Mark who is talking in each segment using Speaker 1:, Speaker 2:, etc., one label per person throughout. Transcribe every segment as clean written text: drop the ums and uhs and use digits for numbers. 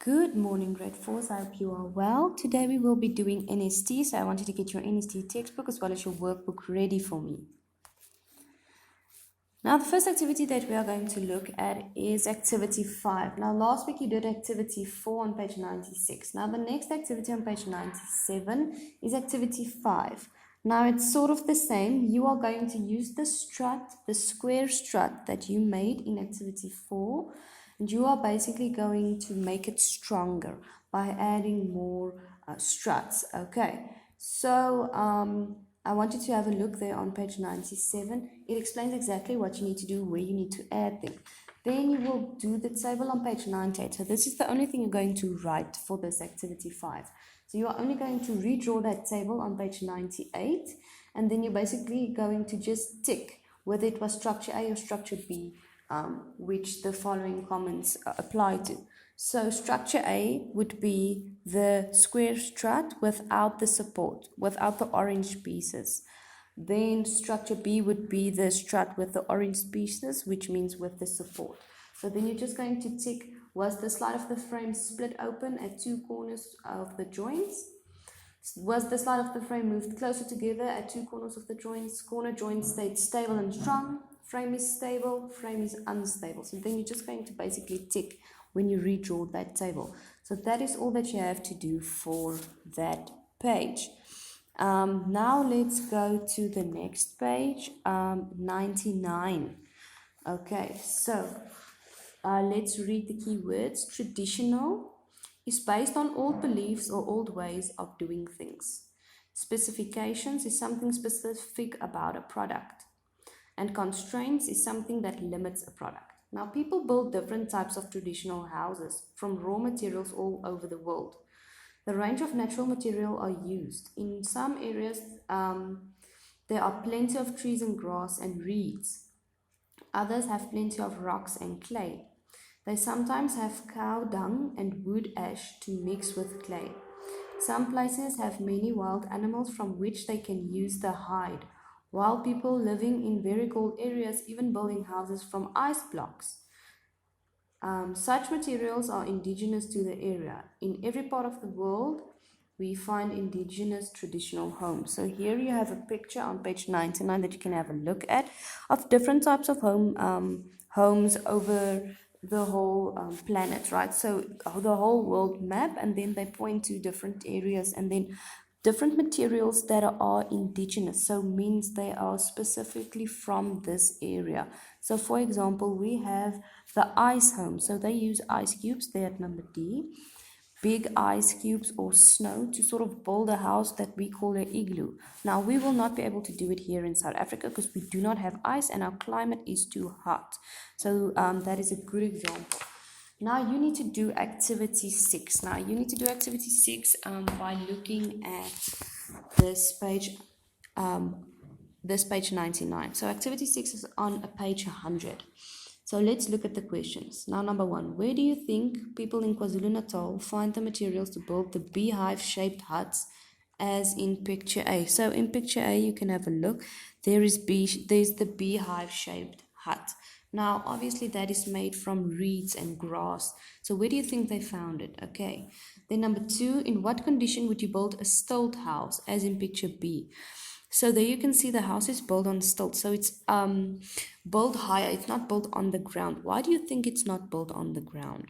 Speaker 1: Good morning, grade 4s. I hope you are well. Today we will be doing NST, so I wanted to get your NST textbook as well as your workbook ready for me. Now, the first activity that we are going to look at is activity 5. Now, last week you did activity 4 on page 96. Now, the next activity on page 97 is activity 5. Now, it's sort of the same. You are going to use the strut, the square strut that you made in activity 4, and you are basically going to make it stronger by adding more struts. Okay, so I want you to have a look there on page 97. It explains exactly what you need to do, where you need to add them. Then you will do the table on page 98. So this is the only thing you're going to write for this activity 5. So you are only going to redraw that table on page 98, and then you're basically going to just tick whether it was structure A or structure B, which the following comments apply to. So structure A would be the square strut without the support, without the orange pieces. Then structure B would be the strut with the orange pieces, which means with the support. So then you're just going to tick, was the slide of the frame split open at two corners of the joints? Was the slide of the frame moved closer together at two corners of the joints? Corner joints stayed stable and strong. Frame is stable, frame is unstable. So then you're just going to basically tick when you redraw that table. So that is all that you have to do for that page. Now let's go to the next page, 99. Okay, so let's read the keywords. Traditional is based on old beliefs or old ways of doing things. Specifications is something specific about a product. And constraints is something that limits a product. Now, people build different types of traditional houses from raw materials all over the world. The range of natural material are used. In some areas, there are plenty of trees and grass and reeds. Others have plenty of rocks and clay. They sometimes have cow dung and wood ash to mix with clay. Some places have many wild animals from which they can use the hide, while people living in very cold areas even building houses from ice blocks. Such materials are indigenous to the area. In every part of the world, we find indigenous traditional homes. So here you have a picture on page 99 that you can have a look at of different types of homes over the whole planet, right? So the whole world map, and then they point to different areas, and then different materials that are indigenous, so means they are specifically from this area. So for example, we have the ice home, so they use ice cubes there at number D, big ice cubes or snow to sort of build a house that we call an igloo. Now, we will not be able to do it here in South Africa because we do not have ice and our climate is too hot. So that is a good example. Now you need to do activity 6. Now you need to do activity 6 by looking at this page 99. So activity 6 is on page 100. So let's look at the questions. Now, number 1, where do you think people in KwaZulu-Natal find the materials to build the beehive-shaped huts as in picture A? So in picture A, you can have a look. There's the beehive-shaped hut. Now, obviously, that is made from reeds and grass. So where do you think they found it? Okay. Then number 2, in what condition would you build a stilt house, as in picture B? So there you can see the house is built on stilts. So it's built higher. It's not built on the ground. Why do you think it's not built on the ground?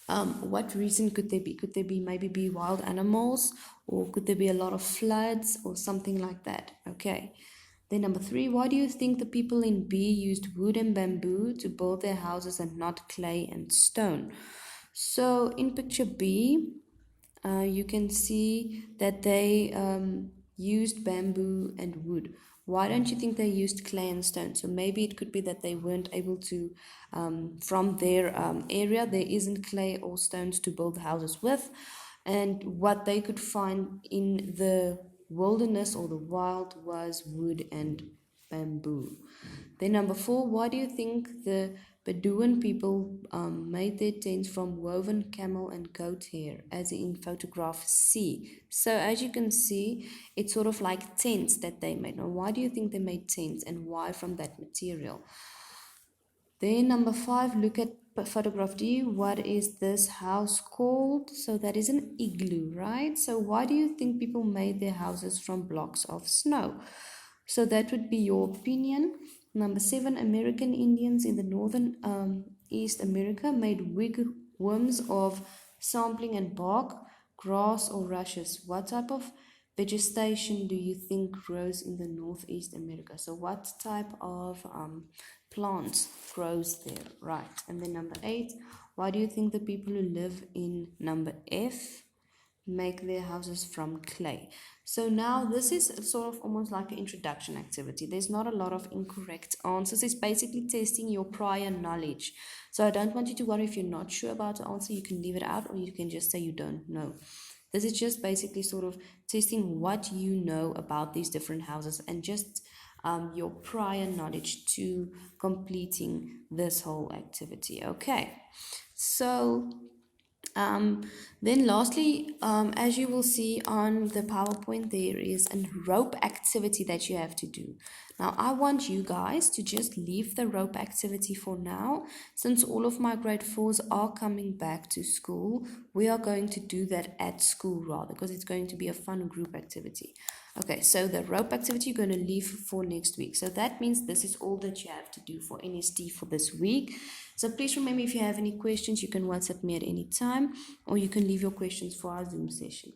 Speaker 1: What reason could there be? Could there be maybe wild animals, or could there be a lot of floods or something like that? Okay. Then number 3, why do you think the people in B used wood and bamboo to build their houses and not clay and stone? So in picture B, you can see that they used bamboo and wood. Why don't you think they used clay and stone? So maybe it could be that they weren't able to, from their area, there isn't clay or stones to build houses with. And what they could find in the wilderness or the wild was wood and bamboo. Then number 4, why do you think the Bedouin people made their tents from woven camel and goat hair, as in photograph C? So as you can see, it's sort of like tents that they made. Now, why do you think they made tents, and why from that material? Then number 5, look at photograph D, what is this house called? So that is an igloo, right? So why do you think people made their houses from blocks of snow? So that would be your opinion. Number 7, American Indians in the northern East America made wigwams of sampling and bark, grass or rushes. What type of vegetation do you think grows in the northeast America? So what type of plants grows there, right? And then number 8, why do you think the people who live in number F make their houses from clay? So now this is sort of almost like an introduction activity. There's not a lot of incorrect answers. It's basically testing your prior knowledge. So I don't want you to worry if you're not sure about the answer. You can leave it out, or you can just say you don't know. This is just basically sort of testing what you know about these different houses and just your prior knowledge to completing this whole activity. Okay, so then lastly, as you will see on the PowerPoint, there is a rope activity that you have to do. Now, I want you guys to just leave the rope activity for now. Since all of my grade 4s are coming back to school, we are going to do that at school rather, because it's going to be a fun group activity. Okay, so the rope activity you're going to leave for next week. So that means this is all that you have to do for NST for this week. So please remember, if you have any questions, you can WhatsApp me at any time, or you can leave your questions for our Zoom session.